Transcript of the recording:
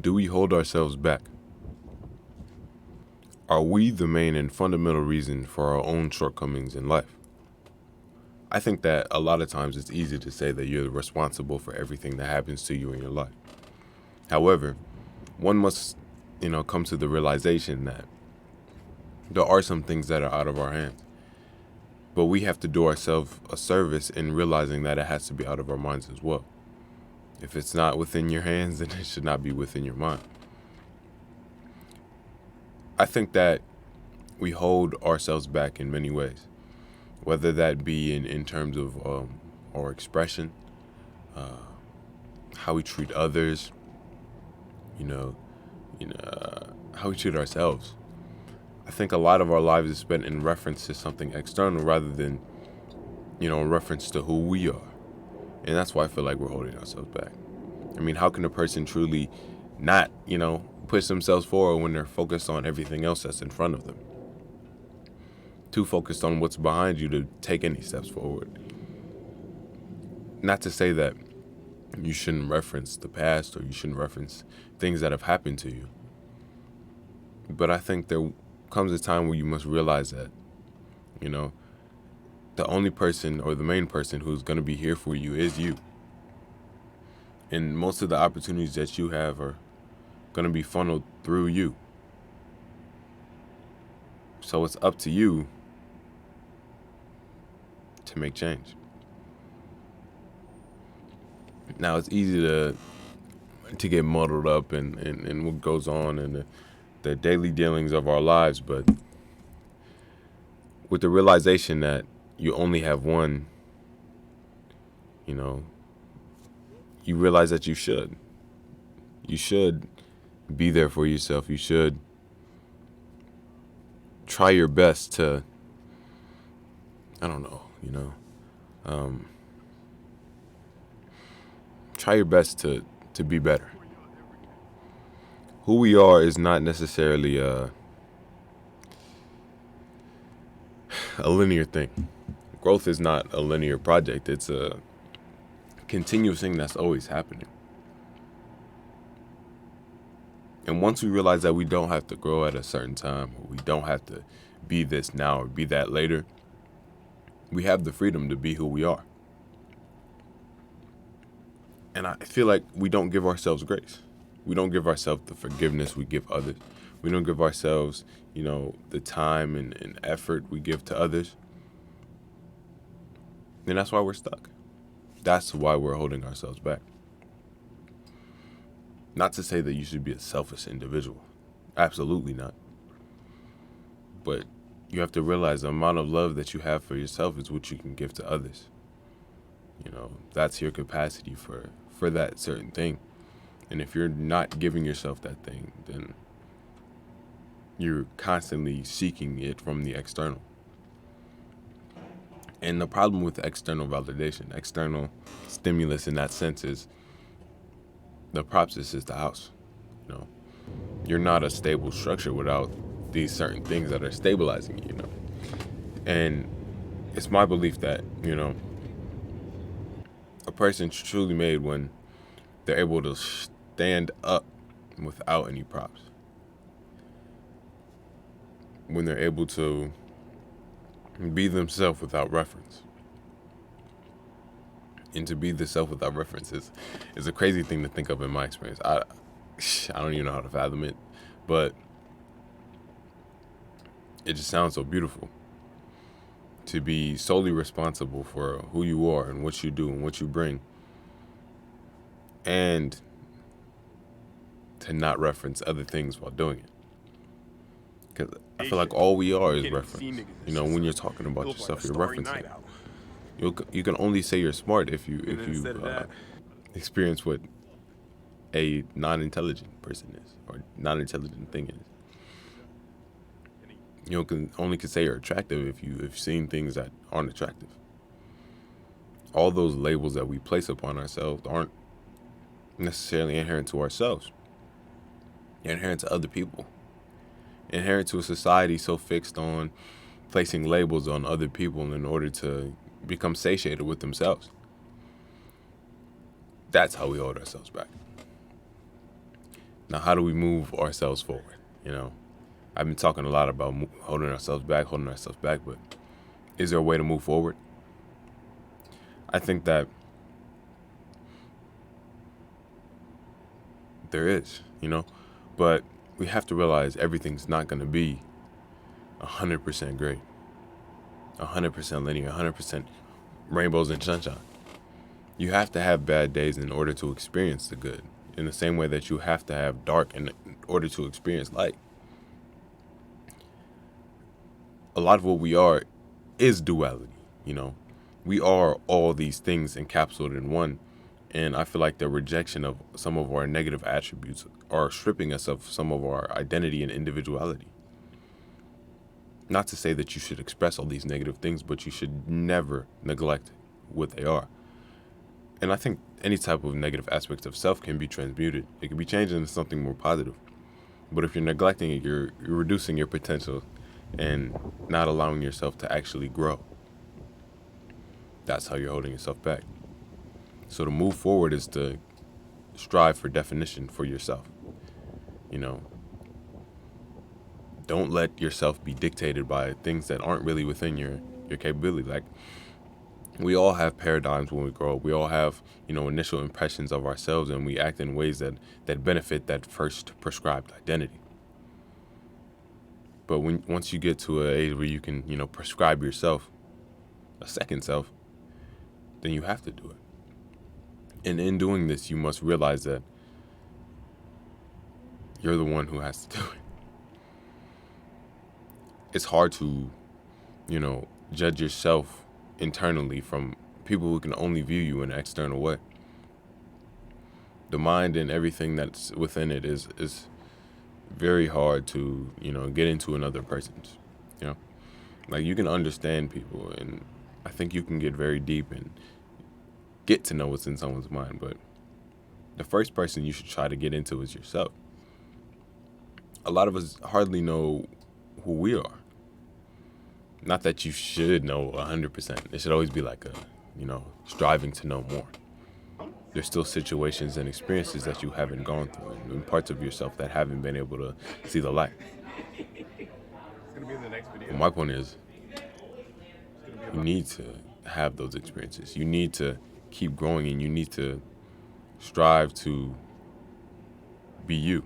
Do we hold ourselves back? Are we the main and fundamental reason for our own shortcomings in life? I think that a lot of times it's easy to say that you're responsible for everything that happens to you in your life. However, one must, come to the realization that there are some things that are out of our hands. But we have to do ourselves a service in realizing that it has to be out of our minds as well. If it's not within your hands, then it should not be within your mind. I think that we hold ourselves back in many ways, whether that be in terms of our expression, how we treat others, how we treat ourselves. I think a lot of our lives is spent in reference to something external rather than, in reference to who we are. And that's why I feel like we're holding ourselves back. I mean, how can a person truly not, push themselves forward when they're focused on everything else that's in front of them? Too focused on what's behind you to take any steps forward. Not to say that you shouldn't reference the past or you shouldn't reference things that have happened to you. But I think there comes a time where you must realize that, the only person or the main person who's going to be here for you is you. And most of the opportunities that you have are going to be funneled through you. So it's up to you to make change. Now, it's easy to get muddled up in what goes on in the daily dealings of our lives, but with the realization that you only have one, you realize that you should be there for yourself. You should try your best to, try your best to be better. Who we are is not necessarily a linear thing. Growth is not a linear project. It's a continuous thing that's always happening. And once we realize that we don't have to grow at a certain time, or we don't have to be this now or be that later, we have the freedom to be who we are. And I feel like we don't give ourselves grace. We don't give ourselves the forgiveness we give others. We don't give ourselves, the time and effort we give to others. And that's why we're stuck. That's why we're holding ourselves back. Not to say that you should be a selfish individual. Absolutely not. But you have to realize the amount of love that you have for yourself is what you can give to others. That's your capacity for that certain thing. And if you're not giving yourself that thing, then you're constantly seeking it from the external. And the problem with external validation, external stimulus in that sense is the process is the house. You're not a stable structure without these certain things that are stabilizing you, And it's my belief that, a person's truly made when they're able to stand up without any props. When they're able to be themselves without reference. And to be the self without reference is a crazy thing to think of in my experience. I don't even know how to fathom it, but it just sounds so beautiful. To be solely responsible for who you are and what you do and what you bring. And to not reference other things while doing it. Because I feel like all we are is reference. When you're talking about yourself, you're referencing. You can only say you're smart if you experience what a non-intelligent person is or non-intelligent thing is. Can only say you're attractive if you've seen things that aren't attractive. All those labels that we place upon ourselves aren't necessarily inherent to ourselves. They're inherent to other people. Inherent to a society so fixed on placing labels on other people in order to become satiated with themselves. That's how we hold ourselves back. Now, how do we move ourselves forward? You know, I've been talking a lot about holding ourselves back, but is there a way to move forward? I think that there is, but we have to realize everything's not going to be 100% great, 100% linear, 100% rainbows and sunshine. You have to have bad days in order to experience the good, in the same way that you have to have dark in order to experience light. A lot of what we are is duality, We are all these things encapsulated in one, and I feel like the rejection of some of our negative attributes are stripping us of some of our identity and individuality. Not to say that you should express all these negative things, but you should never neglect what they are. And I think any type of negative aspects of self can be transmuted. It can be changed into something more positive. But if you're neglecting it, you're reducing your potential and not allowing yourself to actually grow. That's how you're holding yourself back. So to move forward is to strive for definition for yourself. Don't let yourself be dictated by things that aren't really within your capability. Like, we all have paradigms when we grow up. We all have, initial impressions of ourselves, and we act in ways that benefit that first prescribed identity. But once you get to an age where you can, prescribe yourself a second self, then you have to do it. And in doing this, you must realize that you're the one who has to do it. It's hard to, judge yourself internally from people who can only view you in an external way. The mind and everything that's within it is very hard to, get into another person's, Like, you can understand people, and I think you can get very deep and get to know what's in someone's mind, but the first person you should try to get into is yourself. A lot of us hardly know who we are. Not that you should know 100%. It should always be like striving to know more. There's still situations and experiences that you haven't gone through, and parts of yourself that haven't been able to see the light. Well, my point is, you need to have those experiences. You need to keep growing, and you need to strive to be you.